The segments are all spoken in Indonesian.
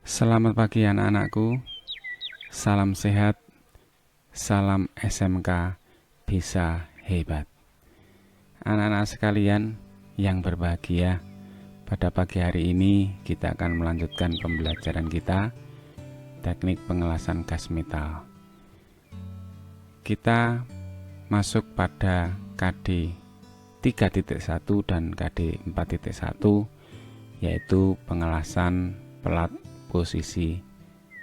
Selamat pagi anak-anakku, salam sehat, salam SMK bisa hebat. Anak-anak sekalian yang berbahagia, pada pagi hari ini kita akan melanjutkan pembelajaran kita, teknik pengelasan gas metal. Kita masuk pada KD 3.1 dan KD 4.1, yaitu pengelasan pelat posisi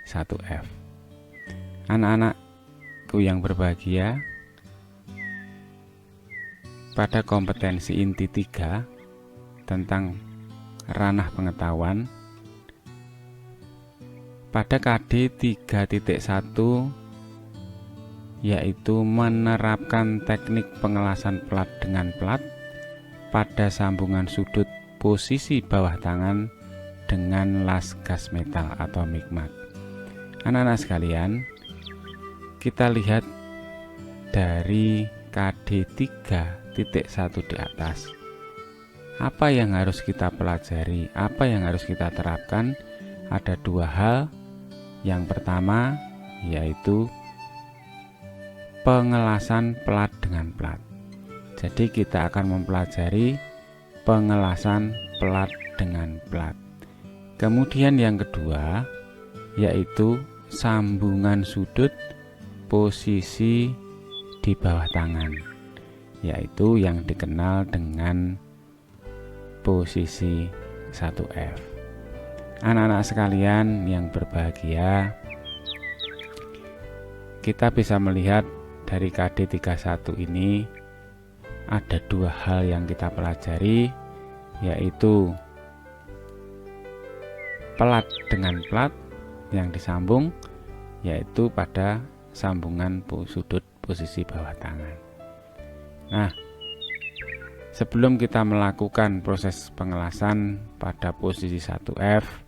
1F. Anak-anakku yang berbahagia, pada kompetensi inti 3 tentang ranah pengetahuan, pada KD 3.1 yaitu menerapkan teknik pengelasan pelat dengan pelat pada sambungan sudut posisi bawah tangan dengan las gas metal atau migmat. Anak-anak sekalian, kita lihat dari KD 3.1 di atas. Apa yang harus kita pelajari? Apa yang harus kita terapkan? Ada dua hal. Yang pertama yaitu pengelasan pelat dengan pelat. Jadi kita akan mempelajari pengelasan pelat dengan pelat. Kemudian yang kedua yaitu sambungan sudut posisi di bawah tangan, yaitu yang dikenal dengan posisi 1F. Anak-anak sekalian yang berbahagia, kita bisa melihat dari KD 31 ini ada dua hal yang kita pelajari, yaitu pelat dengan pelat yang disambung, yaitu pada sambungan sudut posisi bawah tangan. Nah, sebelum kita melakukan proses pengelasan pada posisi 1F,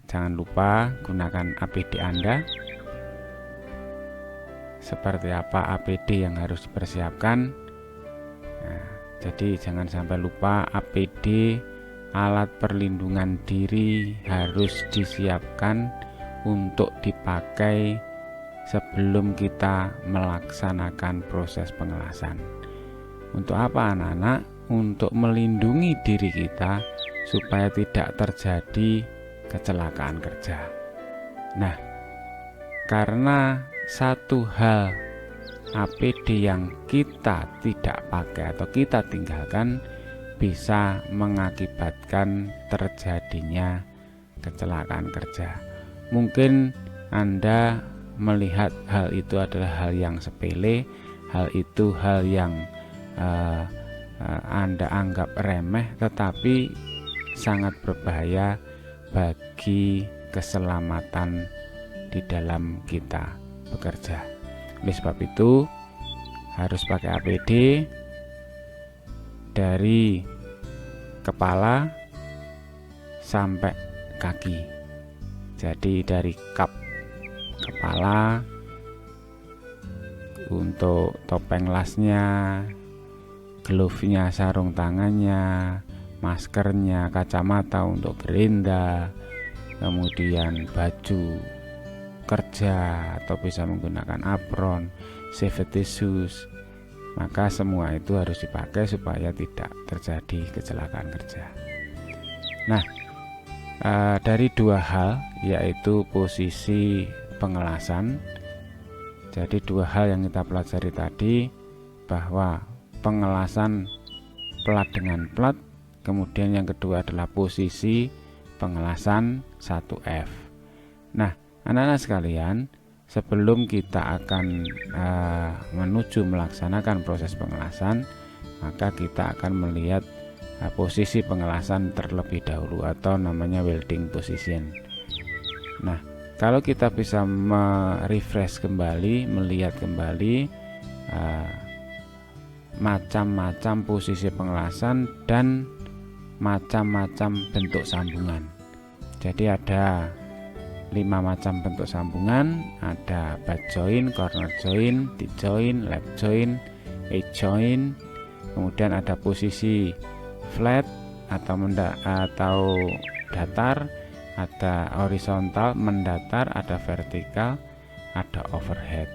jangan lupa gunakan APD Anda. Seperti apa APD yang harus dipersiapkan? Nah, jadi jangan sampai lupa APD, alat perlindungan diri, harus disiapkan untuk dipakai sebelum kita melaksanakan proses pengelasan. Untuk apa anak-anak? Untuk melindungi diri kita supaya tidak terjadi kecelakaan kerja. Nah, karena satu hal APD yang kita tidak pakai atau kita tinggalkan bisa mengakibatkan terjadinya kecelakaan kerja. Mungkin Anda melihat hal itu adalah hal yang sepele, hal itu hal yang Anda anggap remeh, tetapi sangat berbahaya bagi keselamatan di dalam kita bekerja. Oleh sebab itu harus pakai APD dari kepala sampai kaki. Jadi dari kap kepala untuk topeng lasnya, glove-nya, sarung tangannya, maskernya, kacamata untuk gerinda, kemudian baju kerja atau bisa menggunakan apron, safety shoes. Maka semua itu harus dipakai supaya tidak terjadi kecelakaan kerja. Nah, dari dua hal, yaitu posisi pengelasan. Jadi dua hal yang kita pelajari tadi, bahwa pengelasan pelat dengan pelat, kemudian yang kedua adalah posisi pengelasan 1F. Nah, anak-anak sekalian, sebelum kita akan menuju melaksanakan proses pengelasan, maka kita akan melihat posisi pengelasan terlebih dahulu atau namanya welding position. Nah, kalau kita bisa merefresh kembali, melihat kembali macam-macam posisi pengelasan dan macam-macam bentuk sambungan. Jadi ada 5 macam bentuk sambungan, ada butt joint, corner joint, T-joint, lap joint, edge joint. Kemudian ada posisi flat atau datar, ada horizontal mendatar, ada vertikal, ada overhead.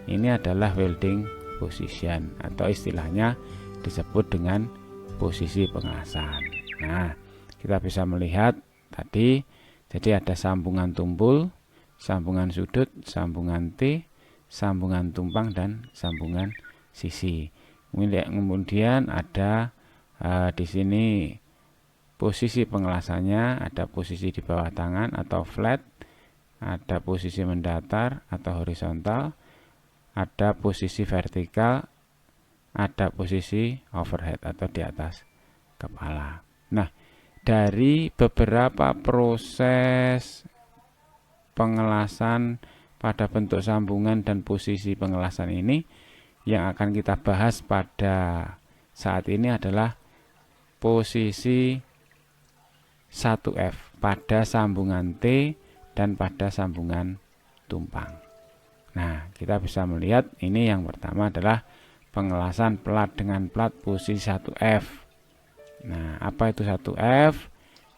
Ini adalah welding position atau istilahnya disebut dengan posisi pengelasan. Nah, kita bisa melihat tadi, jadi ada sambungan tumpul, sambungan sudut, sambungan T, sambungan tumpang, dan sambungan sisi. Kemudian ada di sini posisi pengelasannya, ada posisi di bawah tangan atau flat, ada posisi mendatar atau horizontal, ada posisi vertikal, ada posisi overhead atau di atas kepala. Nah, dari beberapa proses pengelasan pada bentuk sambungan dan posisi pengelasan ini, yang akan kita bahas pada saat ini adalah posisi 1F pada sambungan T dan pada sambungan tumpang. Nah, kita bisa melihat ini yang pertama adalah pengelasan plat dengan plat posisi 1F. Nah, apa itu 1F?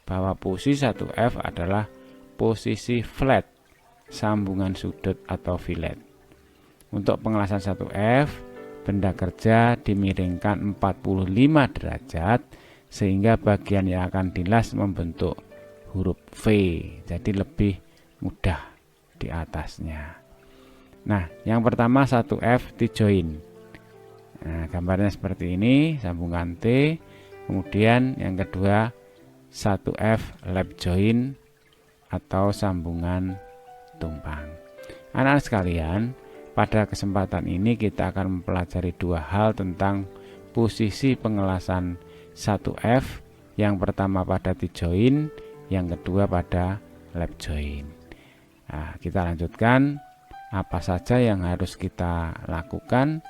Bahwa posisi 1F adalah posisi flat, sambungan sudut atau fillet. Untuk pengelasan 1F, benda kerja dimiringkan 45 derajat sehingga bagian yang akan dilas membentuk huruf V, jadi lebih mudah di atasnya. Nah, yang pertama 1F T-join. Nah, gambarnya seperti ini, sambungan T. Kemudian yang kedua 1F lap join atau sambungan tumpang. Anak-anak sekalian, pada kesempatan ini kita akan mempelajari dua hal tentang posisi pengelasan 1F. Yang pertama pada T-join, yang kedua pada lap join. Nah, kita lanjutkan. Apa saja yang harus kita lakukan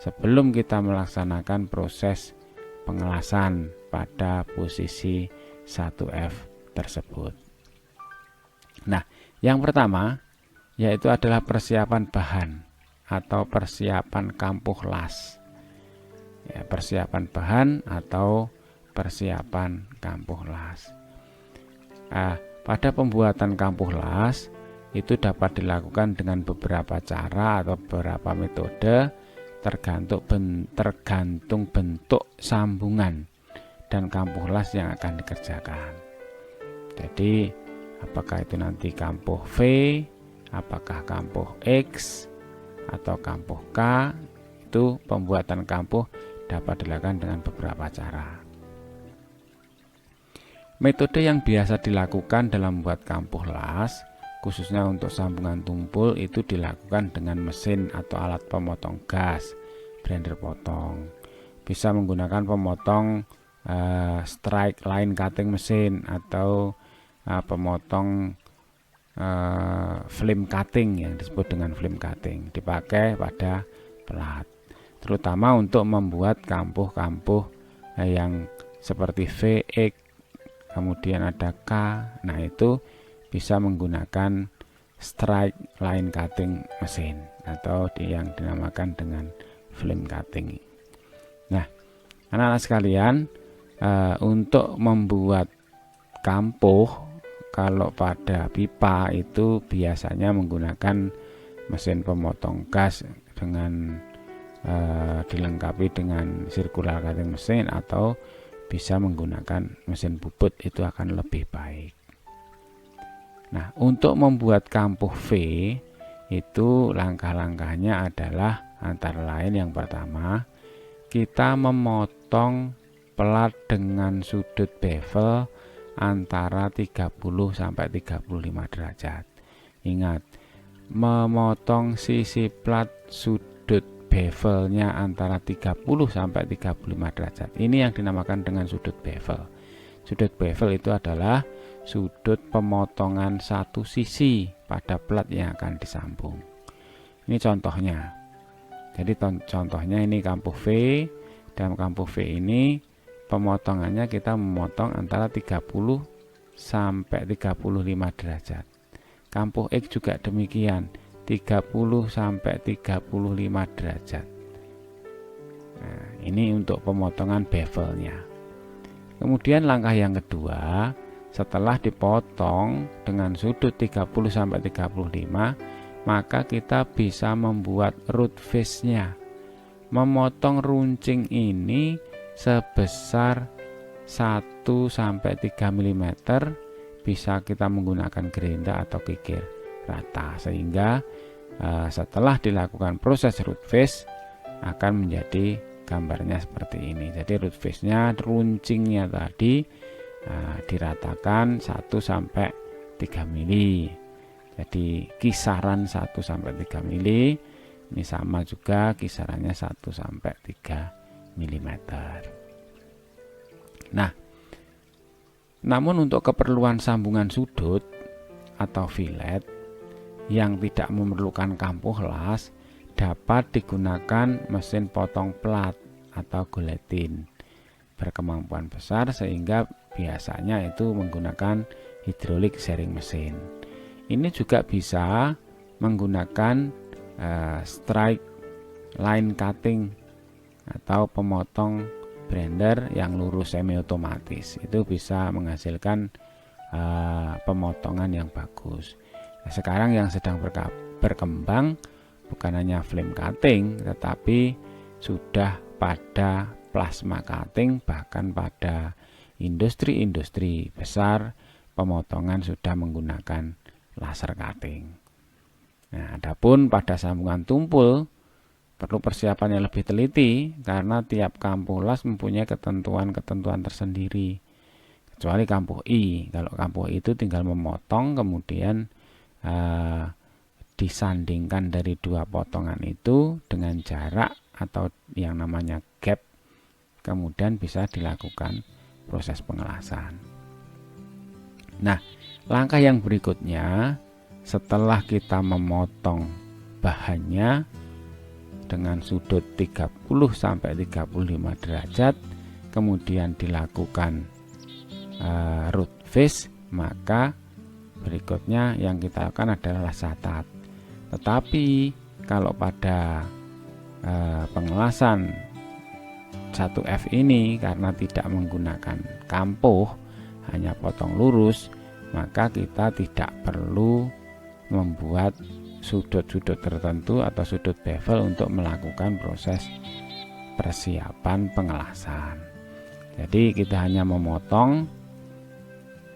sebelum kita melaksanakan proses pengelasan pada posisi 1F tersebut. Nah, yang pertama yaitu adalah persiapan bahan atau persiapan kampuh las. Ya, persiapan bahan atau persiapan kampuh las. Pada pembuatan kampuh las itu dapat dilakukan dengan beberapa cara atau beberapa metode tergantung bentuk sambungan dan kampuh las yang akan dikerjakan. Jadi apakah itu nanti kampuh V, apakah kampuh X atau kampuh K, itu pembuatan kampuh dapat dilakukan dengan beberapa cara. Metode yang biasa dilakukan dalam membuat kampuh las khususnya untuk sambungan tumpul itu dilakukan dengan mesin atau alat pemotong gas, blender potong. Bisa menggunakan pemotong strike line cutting mesin atau pemotong flame cutting yang disebut dengan flame cutting, dipakai pada plat, terutama untuk membuat kampuh-kampuh yang seperti V, X, kemudian ada K. Nah, itu bisa menggunakan strike line cutting mesin atau yang dinamakan dengan flame cutting. Nah, anak-anak sekalian, untuk membuat kampuh kalau pada pipa itu biasanya menggunakan mesin pemotong gas dengan dilengkapi dengan circular cutting mesin atau bisa menggunakan mesin bubut, itu akan lebih baik. Nah, untuk membuat kampuh V itu langkah-langkahnya adalah antara lain yang pertama, kita memotong plat dengan sudut bevel antara 30 sampai 35 derajat. Ingat, memotong sisi plat sudut bevelnya antara 30 sampai 35 derajat. Ini yang dinamakan dengan sudut bevel. Sudut bevel itu adalah sudut pemotongan satu sisi pada plat yang akan disambung. Ini contohnya. Jadi contohnya ini kampuh V. Dalam kampuh V ini pemotongannya kita memotong antara 30 sampai 35 derajat. Kampuh X juga demikian, 30 sampai 35 derajat. Nah, ini untuk pemotongan bevelnya. Kemudian langkah yang kedua, setelah dipotong dengan sudut 30-35, maka kita bisa membuat root face-nya. Memotong runcing ini sebesar 1-3 mm, bisa kita menggunakan gerinda atau kikir rata, sehingga setelah dilakukan proses root face akan menjadi gambarnya seperti ini. Jadi root face-nya, runcingnya tadi diratakan 1-3 mili. Jadi kisaran 1-3 mili. Ini sama juga kisarannya 1-3 mm. Nah, namun untuk keperluan sambungan sudut atau fillet yang tidak memerlukan kampuh las, dapat digunakan mesin potong plat atau guillotine berkemampuan besar, sehingga biasanya itu menggunakan hidrolik sharing mesin. Ini juga bisa menggunakan strike line cutting atau pemotong blender yang lurus semi otomatis. Itu bisa menghasilkan pemotongan yang bagus. Nah, sekarang yang sedang berkembang bukan hanya flame cutting, tetapi sudah pada plasma cutting, bahkan pada industri-industri besar pemotongan sudah menggunakan laser cutting. Nah, adapun pada sambungan tumpul perlu persiapan yang lebih teliti karena tiap kampuh las mempunyai ketentuan-ketentuan tersendiri. Kecuali kampuh I. Kalau kampuh I itu tinggal memotong, kemudian disandingkan dari dua potongan itu dengan jarak atau yang namanya gap, kemudian bisa dilakukan proses pengelasan. Nah, langkah yang berikutnya setelah kita memotong bahannya dengan sudut 30-35 derajat, kemudian dilakukan root face, maka berikutnya yang kita lakukan adalah catat. Tetapi kalau pada pengelasan 1F ini karena tidak menggunakan kampuh, hanya potong lurus, maka kita tidak perlu membuat sudut-sudut tertentu atau sudut bevel untuk melakukan proses persiapan pengelasan. Jadi kita hanya memotong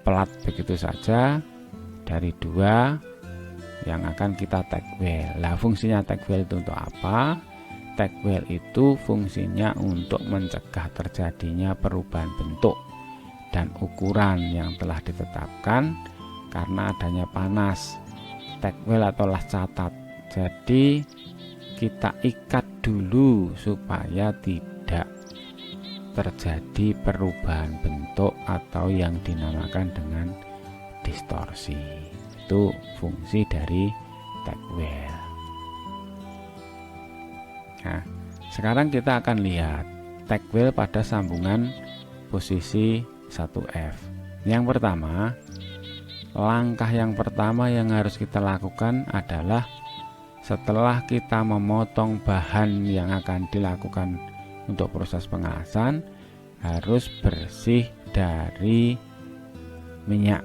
plat begitu saja dari dua yang akan kita tag weld. Nah, fungsinya tag weld itu untuk apa? Tag weld itu fungsinya untuk mencegah terjadinya perubahan bentuk dan ukuran yang telah ditetapkan karena adanya panas. Tag weld atau las catat, jadi kita ikat dulu supaya tidak terjadi perubahan bentuk atau yang dinamakan dengan distorsi. Itu fungsi dari tag weld. Nah, sekarang kita akan lihat tag weld pada sambungan posisi 1F. Yang pertama, langkah yang pertama yang harus kita lakukan adalah setelah kita memotong bahan yang akan dilakukan untuk proses pengelasan, harus bersih dari minyak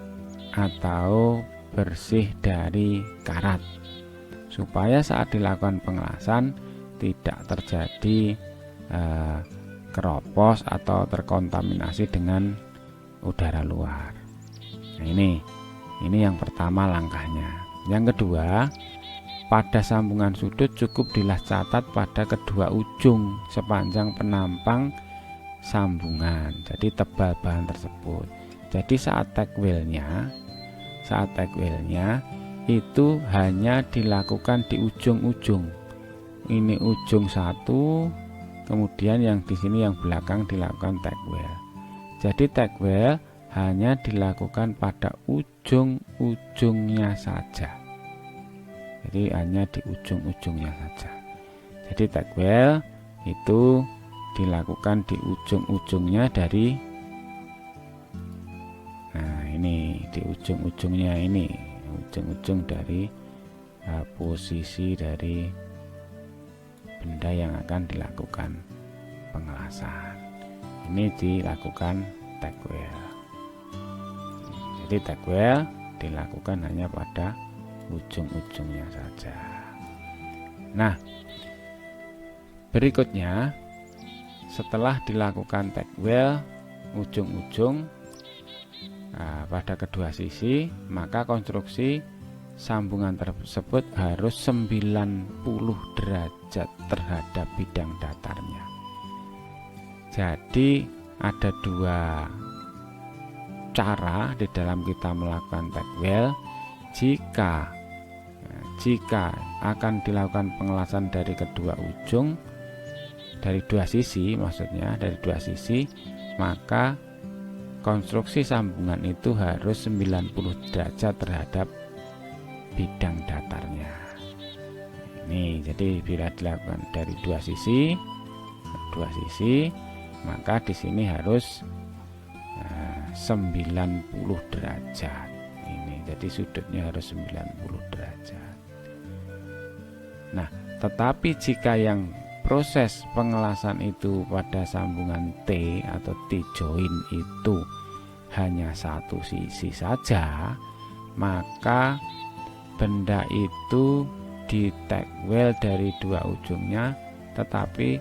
atau bersih dari karat, supaya saat dilakukan pengelasan tidak terjadi keropos atau terkontaminasi dengan udara luar. Nah, ini yang pertama langkahnya. Yang kedua, pada sambungan sudut cukup dilas catat pada kedua ujung sepanjang penampang sambungan, jadi tebal bahan tersebut. Jadi saat tag weldnya itu hanya dilakukan di ujung-ujung. Ini ujung satu, kemudian yang di sini yang belakang dilakukan tag weld. Jadi tag weld hanya dilakukan pada ujung-ujungnya saja. Jadi hanya di ujung-ujungnya saja. Jadi tag weld itu dilakukan di ujung-ujungnya dari, nah ini di ujung-ujungnya, ini ujung-ujung dari posisi dari benda yang akan dilakukan pengelasan. Ini dilakukan tag weld. Jadi tag weld dilakukan hanya pada ujung-ujungnya saja. Nah, berikutnya setelah dilakukan tag weld ujung-ujung pada kedua sisi, maka konstruksi sambungan tersebut harus 90 derajat terhadap bidang datarnya. Jadi ada dua cara di dalam kita melakukan tag weld. Jika akan dilakukan pengelasan dari kedua ujung, dari dua sisi, maksudnya dari dua sisi, maka konstruksi sambungan itu harus 90 derajat terhadap bidang datarnya. Ini jadi bila dilakukan dari dua sisi, maka di sini harus 90 derajat. Ini jadi sudutnya harus 90 derajat. Nah, tetapi jika yang proses pengelasan itu pada sambungan T atau T-join itu hanya satu sisi saja, maka benda itu di tag weld dari dua ujungnya, tetapi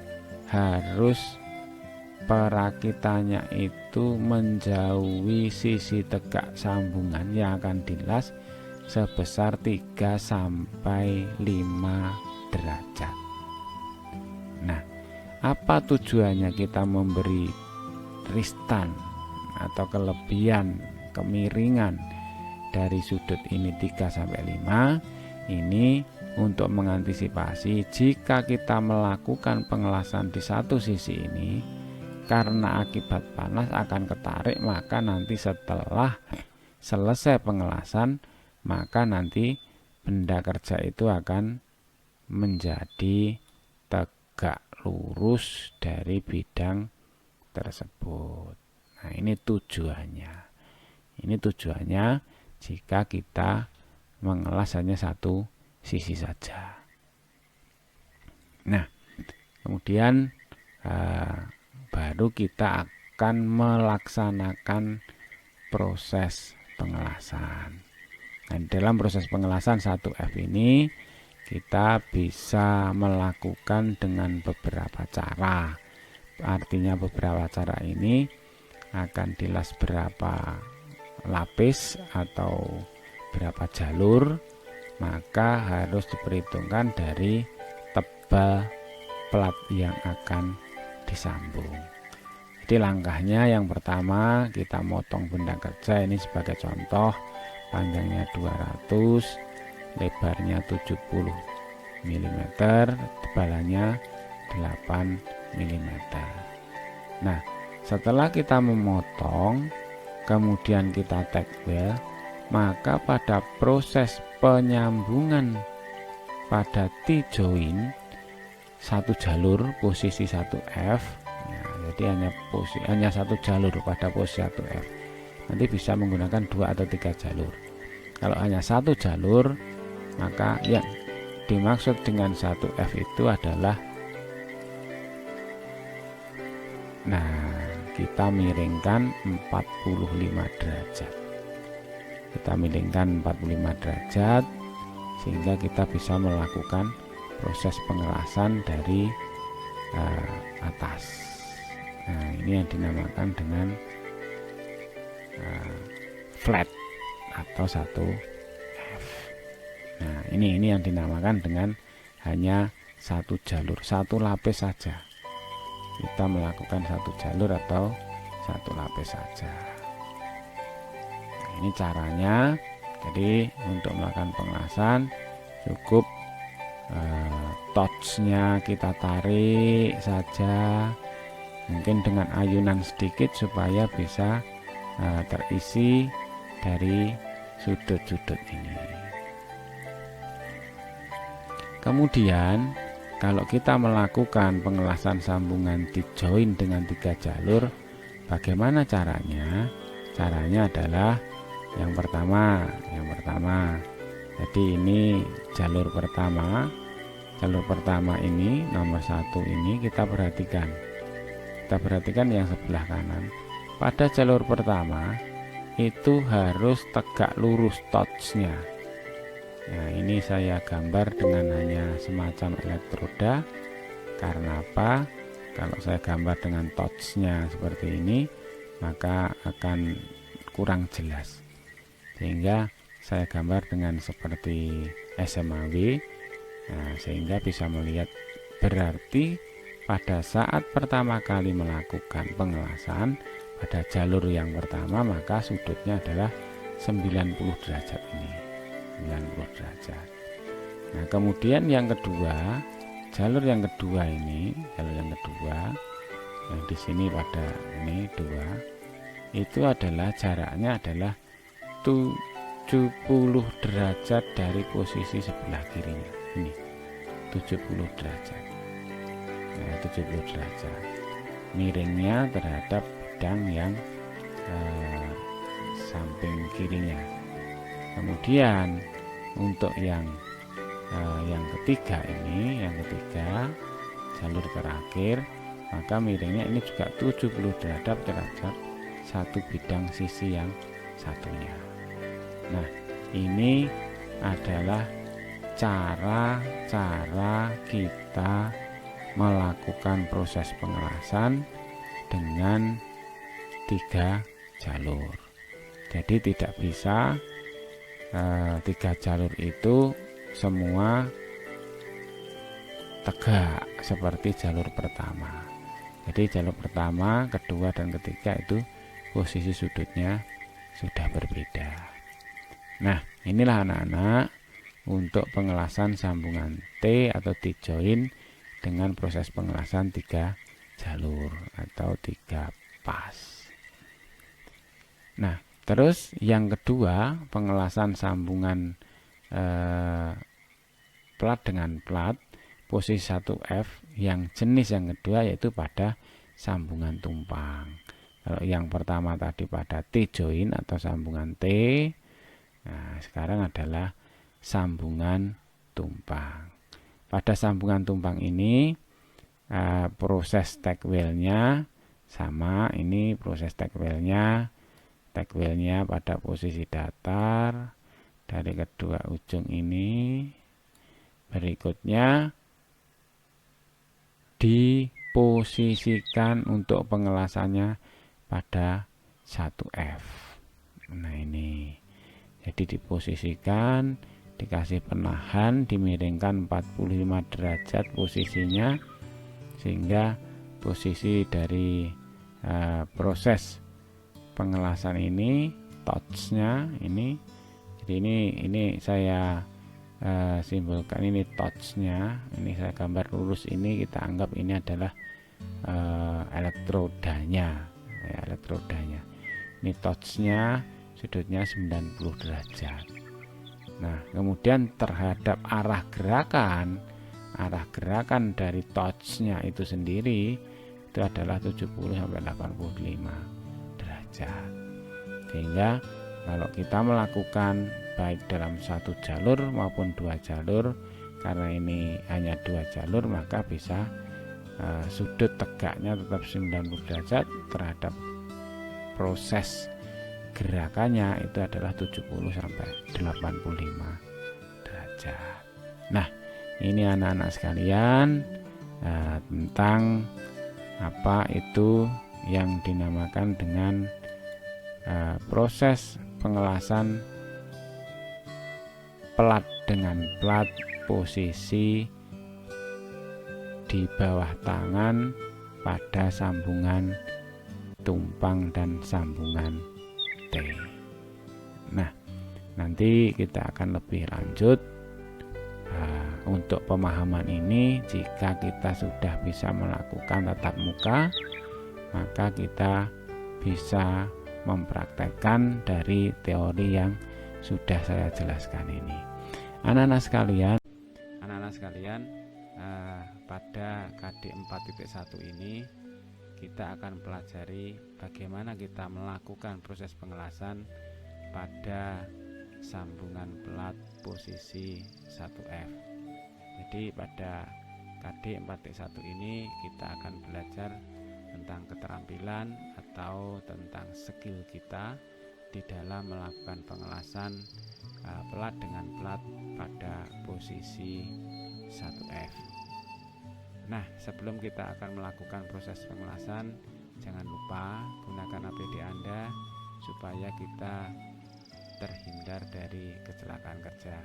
harus perakitannya itu menjauhi sisi tegak sambungan yang akan dilas sebesar 3 sampai 5 derajat. Nah, apa tujuannya kita memberi ristan atau kelebihan kemiringan dari sudut ini 3 sampai 5? Ini untuk mengantisipasi jika kita melakukan pengelasan di satu sisi ini, karena akibat panas akan ketarik, maka nanti setelah selesai pengelasan, maka nanti benda kerja itu akan menjadi tegak lurus dari bidang tersebut. Nah, ini tujuannya. Ini tujuannya jika kita mengelas hanya satu sisi saja. Nah, kemudian baru kita akan melaksanakan proses pengelasan. Nah, dalam proses pengelasan 1F ini kita bisa melakukan dengan beberapa cara. Artinya beberapa cara ini akan dilas berapa lapis atau berapa jalur, maka harus diperhitungkan dari tebal plat yang akan disambung. Jadi langkahnya yang pertama, kita motong benda kerja ini sebagai contoh, panjangnya 200, lebarnya 70 mm, tebalannya 8 mm. Nah, setelah kita memotong, kemudian kita tag weld, maka pada proses penyambungan pada T-join satu jalur posisi 1F, ya, jadi hanya satu jalur pada posisi 1F. Nanti bisa menggunakan 2 atau 3 jalur. Kalau hanya satu jalur, maka yang dimaksud dengan 1F itu adalah, nah, kita miringkan 45 derajat. Kita miringkan 45 derajat sehingga kita bisa melakukan proses pengelasan dari atas. Nah, ini yang dinamakan dengan flat atau 1F. Nah, ini yang dinamakan dengan hanya satu jalur, satu lapis saja. Kita melakukan satu jalur atau satu lapis saja. Nah, ini caranya. Jadi untuk melakukan pengelasan cukup touchnya kita tarik saja, mungkin dengan ayunan sedikit supaya bisa terisi dari sudut-sudut ini. Kemudian kalau kita melakukan pengelasan sambungan T-join dengan 3 jalur, bagaimana caranya? Caranya adalah yang pertama, jadi ini jalur pertama ini nomor 1 ini kita perhatikan yang sebelah kanan. Pada jalur pertama itu harus tegak lurus touchnya. Nah, ini saya gambar dengan hanya semacam elektroda. Karena apa? Kalau saya gambar dengan touchnya seperti ini, maka akan kurang jelas. Sehingga saya gambar dengan seperti SMAW. Nah, sehingga bisa melihat, berarti pada saat pertama kali melakukan pengelasan pada jalur yang pertama, maka sudutnya adalah 90 derajat ini. 90 derajat. Nah, kemudian yang kedua, jalur yang kedua ini, jalur yang kedua yang di sini pada ini 2, itu adalah jaraknya adalah 70 derajat dari posisi sebelah kirinya. Ini 70 derajat. Nah, 70 derajat. Miringnya terhadap bidang yang samping kirinya. Kemudian untuk yang ketiga ini, yang ketiga jalur terakhir, maka miringnya ini juga 70 derajat terhadap satu bidang sisi yang satunya. Nah, ini adalah cara kita melakukan proses pengelasan dengan 3 jalur. Jadi tidak bisa 3 jalur itu semua tegak seperti jalur pertama. Jadi jalur pertama, kedua, dan ketiga itu posisi sudutnya sudah berbeda. Nah, inilah anak-anak untuk pengelasan sambungan T atau T-join dengan proses pengelasan 3 jalur atau 3 pas. Nah, terus yang kedua, pengelasan sambungan plat dengan plat posisi 1F yang jenis yang kedua yaitu pada sambungan tumpang. Kalau yang pertama tadi pada T-join atau sambungan T, nah sekarang adalah sambungan tumpang. Pada sambungan tumpang ini proses tag wheel-nya sama, ini proses tag wheel-nya pada posisi datar dari kedua ujung ini. Berikutnya diposisikan untuk pengelasannya pada 1F. Nah, ini jadi diposisikan, dikasih penahan, dimiringkan 45 derajat posisinya, sehingga posisi dari proses pengelasan ini, touchnya ini, jadi ini saya simbolkan, ini touchnya, ini saya gambar lurus, ini kita anggap ini adalah elektrodanya, elektrodanya. Ini touchnya, sudutnya 90 derajat. Nah, kemudian terhadap arah gerakan dari touchnya itu sendiri itu adalah 70 sampai 85 derajat. Sehingga kalau kita melakukan baik dalam satu jalur maupun 2 jalur, karena ini hanya 2 jalur, maka bisa sudut tegaknya tetap 90 derajat terhadap proses gerakannya itu adalah 70 sampai 85 derajat. Nah, ini anak-anak sekalian tentang apa itu yang dinamakan dengan proses pengelasan plat dengan plat posisi di bawah tangan pada sambungan tumpang dan sambungan T. Nah, nanti kita akan lebih lanjut untuk pemahaman ini. Jika kita sudah bisa melakukan tatap muka, maka kita bisa mempraktekkan dari teori yang sudah saya jelaskan ini. Anak-anak sekalian, pada KD 4.1 ini kita akan pelajari bagaimana kita melakukan proses pengelasan pada sambungan plat posisi 1F. Jadi pada KD 4.1 ini kita akan belajar tentang keterampilan atau tentang skill kita di dalam melakukan pengelasan plat dengan plat pada posisi 1F. Nah, sebelum kita akan melakukan proses pengelasan, jangan lupa gunakan APD Anda supaya kita terhindar dari kecelakaan kerja.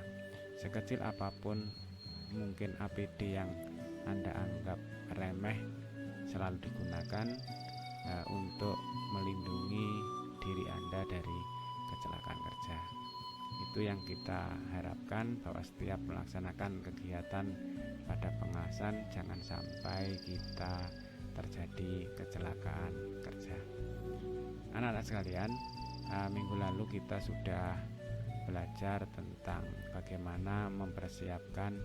Sekecil apapun mungkin APD yang Anda anggap remeh selalu digunakan untuk melindungi diri Anda dari kecelakaan kerja. Itu yang kita harapkan, bahwa setiap melaksanakan kegiatan pada pengelasan jangan sampai kita terjadi kecelakaan kerja. Anak-anak sekalian, minggu lalu kita sudah belajar tentang bagaimana mempersiapkan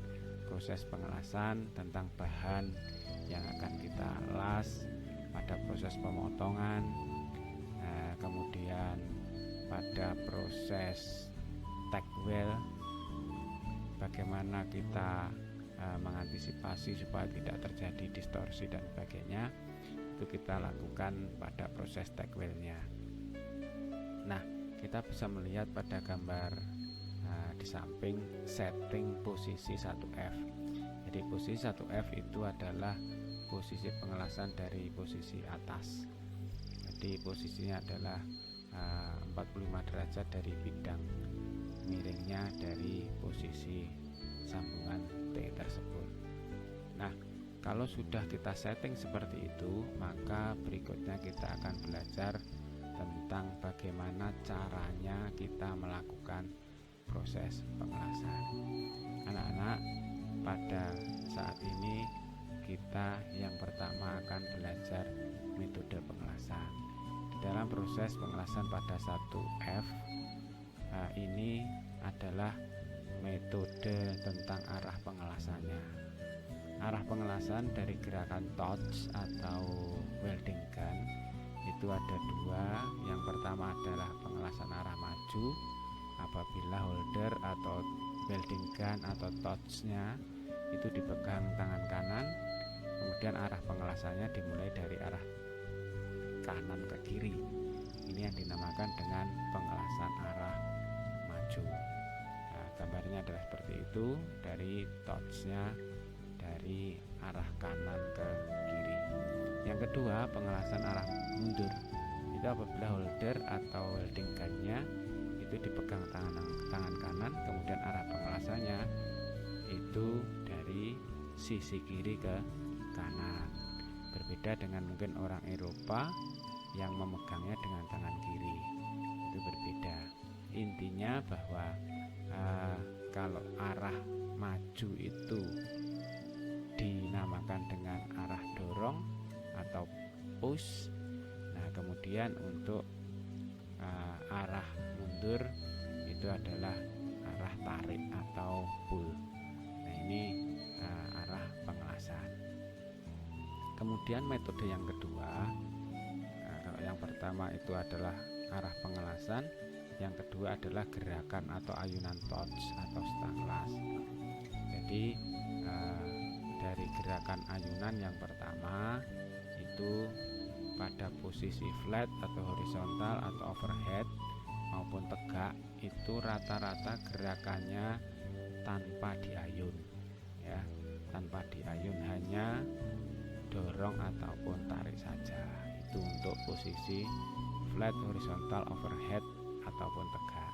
proses pengelasan, tentang bahan yang akan kita las pada proses pemotongan, kemudian pada proses tag weld, bagaimana kita mengantisipasi supaya tidak terjadi distorsi dan sebagainya. Itu kita lakukan pada proses tag weldnya. Nah, kita bisa melihat pada gambar di samping setting posisi 1F. Jadi posisi 1F itu adalah posisi pengelasan dari posisi atas. Jadi posisinya adalah 45 derajat dari bidang miringnya dari posisi sambungan T tersebut. Nah, kalau sudah kita setting seperti itu, maka berikutnya kita akan belajar tentang bagaimana caranya kita melakukan proses pengelasan. Anak-anak, pada saat ini kita yang pertama akan belajar metode pengelasan. Di dalam proses pengelasan pada 1F ini adalah metode tentang arah pengelasannya. Arah pengelasan dari gerakan touch atau welding gun itu ada dua. Yang pertama adalah pengelasan arah maju apabila holder atau welding gun atau touchnya itu dipegang tangan kanan, kemudian arah pengelasannya dimulai dari arah kanan ke kiri. Ini yang dinamakan dengan pengelasan arah maju. Nah, gambarnya adalah seperti itu, dari touchnya dari arah kanan ke kiri. Yang kedua, pengelasan arah mundur. Itu apabila holder atau welding gunnya itu dipegang tangan kanan, kemudian arah pengelasannya itu dari sisi kiri ke kanan. Berbeda dengan mungkin orang Eropa yang memegangnya dengan tangan kiri, itu berbeda. Intinya bahwa kalau arah maju itu dinamakan dengan arah dorong atau push. Nah, kemudian untuk arah mundur itu adalah arah tarik atau pull. Nah, ini arah pengelasan. Kemudian metode yang kedua, kalau yang pertama itu adalah arah pengelasan, yang kedua adalah gerakan atau ayunan touch atau stang las. Jadi dari gerakan ayunan yang pertama itu pada posisi flat atau horizontal atau overhead maupun tegak, itu rata-rata gerakannya tanpa diayun, ya, tanpa diayun, hanya dorong ataupun tarik saja. Itu untuk posisi flat, horizontal, overhead ataupun tegak.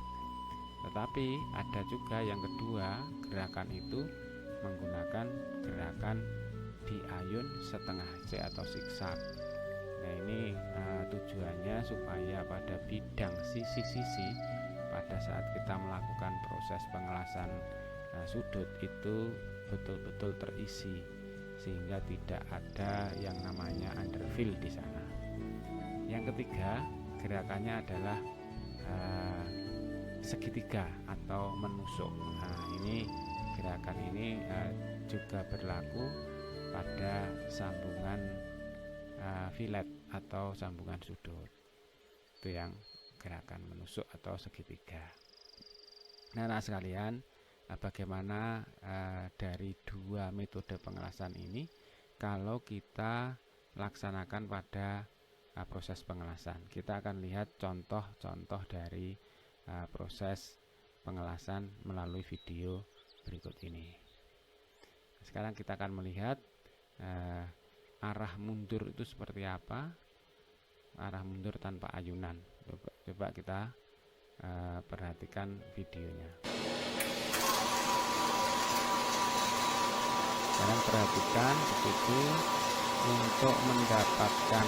Tetapi ada juga yang kedua, gerakan itu menggunakan gerakan diayun setengah C atau zigzag. Nah, ini tujuannya supaya pada bidang sisi-sisi pada saat kita melakukan proses pengelasan sudut itu betul-betul terisi, sehingga tidak ada yang namanya underfill di sana. Yang ketiga, gerakannya adalah segitiga atau menusuk. Nah, ini gerakan ini juga berlaku pada sambungan fillet atau sambungan sudut. Itu yang gerakan menusuk atau segitiga. Nah, sekalian, bagaimana dari dua metode pengelasan ini kalau kita laksanakan pada proses pengelasan. Kita akan lihat contoh-contoh dari proses pengelasan melalui video berikut ini. Sekarang kita akan melihat arah mundur itu seperti apa, arah mundur tanpa ayunan. Coba kita perhatikan videonya. Sekarang perhatikan begitu, untuk mendapatkan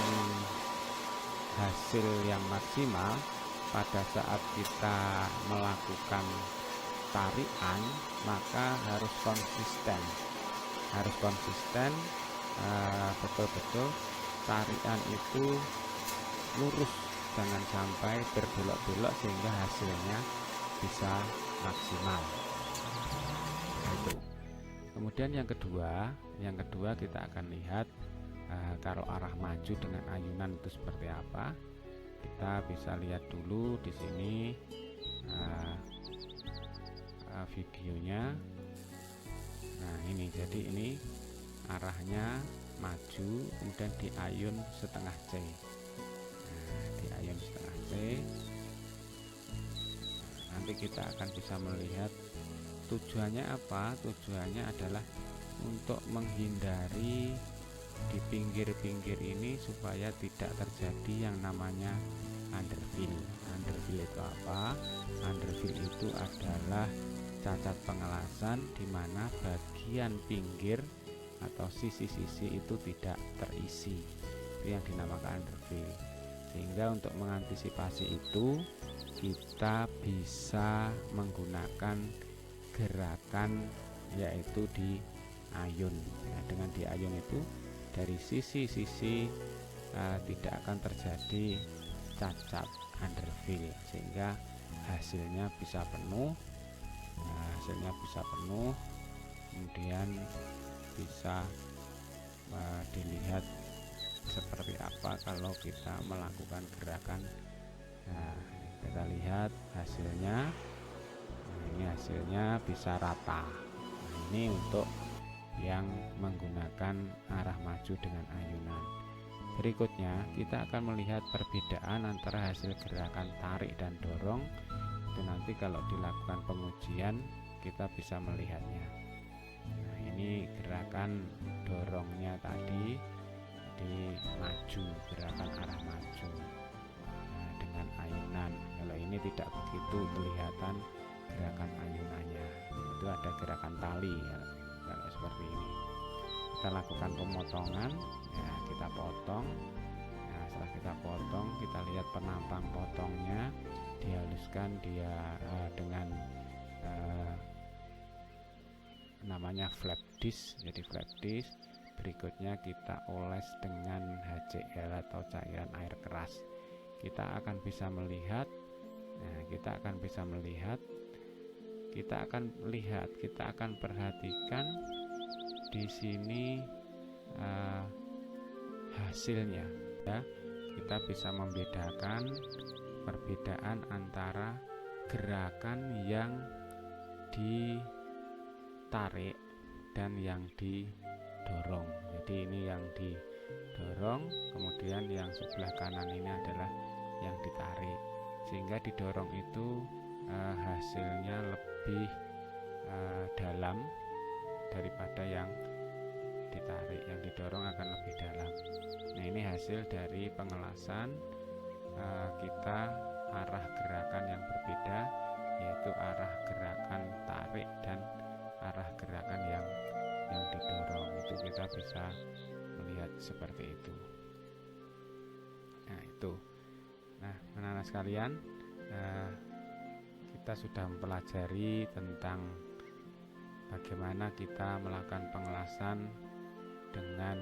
hasil yang maksimal pada saat kita melakukan tarikan, maka harus konsisten, betul-betul tarikan itu lurus, jangan sampai berbelok-belok sehingga hasilnya bisa maksimal. Itu. Kemudian yang kedua kita akan lihat kalau arah maju dengan ayunan itu seperti apa. Kita bisa lihat dulu di sini videonya. Nah ini, jadi ini arahnya maju, kemudian diayun setengah C. Nah, diayun setengah C. Nanti kita akan bisa melihat tujuannya apa. Tujuannya adalah untuk menghindari di pinggir-pinggir ini supaya tidak terjadi yang namanya underfill. Underfill itu apa? Underfill itu adalah cacat pengelasan di mana bagian pinggir atau sisi-sisi itu tidak terisi. Itu yang dinamakan underfill. Sehingga untuk mengantisipasi itu kita bisa menggunakan gerakan yaitu di ayun. Nah, dengan di ayun itu dari sisi-sisi tidak akan terjadi cacat underfill sehingga hasilnya bisa penuh. Kemudian bisa dilihat seperti apa kalau kita melakukan gerakan. Nah, kita lihat hasilnya. Nah, ini hasilnya bisa rata. Nah, ini untuk yang menggunakan arah maju dengan ayunan. Berikutnya kita akan melihat perbedaan antara hasil gerakan tarik dan dorong. Itu nanti kalau dilakukan pengujian kita bisa melihatnya. Nah, ini gerakan dorongnya tadi di maju, gerakan arah maju dengan ayunan. Kalau ini tidak begitu kelihatan gerakan ayunannya, itu ada gerakan tali ya. Kalau seperti ini kita lakukan pemotongan ya, kita potong. Nah, setelah kita potong kita lihat penampang potongnya, dihaluskan dia dengan namanya flap disc. Jadi flap disc berikutnya kita oles dengan HCl atau cairan air keras. Kita akan bisa melihat, kita akan perhatikan di sini hasilnya ya. Kita bisa membedakan perbedaan antara gerakan yang ditarik dan yang didorong. Jadi ini yang didorong, kemudian yang sebelah kanan ini adalah yang ditarik. Sehingga didorong itu hasilnya lebih dalam daripada yang ditarik. Yang didorong akan lebih dalam. Nah, ini hasil dari pengelasan kita arah gerakan yang berbeda, yaitu arah gerakan tarik dan arah gerakan yang didorong. Itu kita bisa melihat seperti itu. Nah, itu. Nah, anak-anak sekalian, kita sudah mempelajari tentang bagaimana kita melakukan pengelasan dengan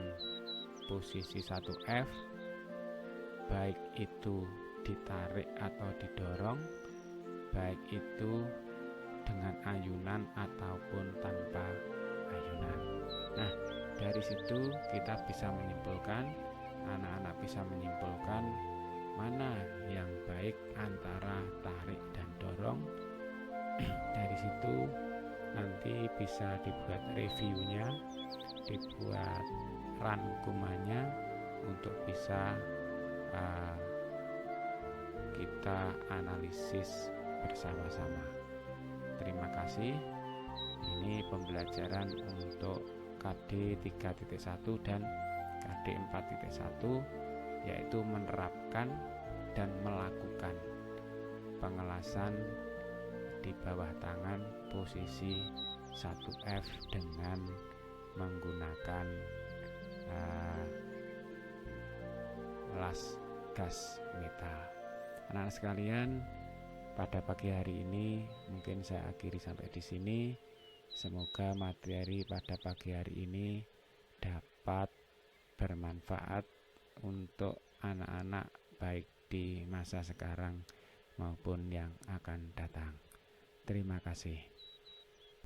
posisi 1F, baik itu ditarik atau didorong, baik itu dengan ayunan ataupun tanpa ayunan. Nah, dari situ kita bisa menyimpulkan, anak-anak bisa menyimpulkan mana yang baik antara tarik dan dorong. Dari situ nanti bisa dibuat reviewnya, dibuat rangkumannya untuk bisa kita analisis bersama-sama. Terima kasih. Ini pembelajaran untuk KD 3.1 dan KD 4.1, yaitu menerapkan dan melakukan pengelasan di bawah tangan posisi 1F dengan menggunakan las gas metal. Anak-anak sekalian, pada pagi hari ini mungkin saya akhiri sampai di sini. Semoga materi pada pagi hari ini dapat bermanfaat untuk anak-anak baik di masa sekarang maupun yang akan datang. Terima kasih.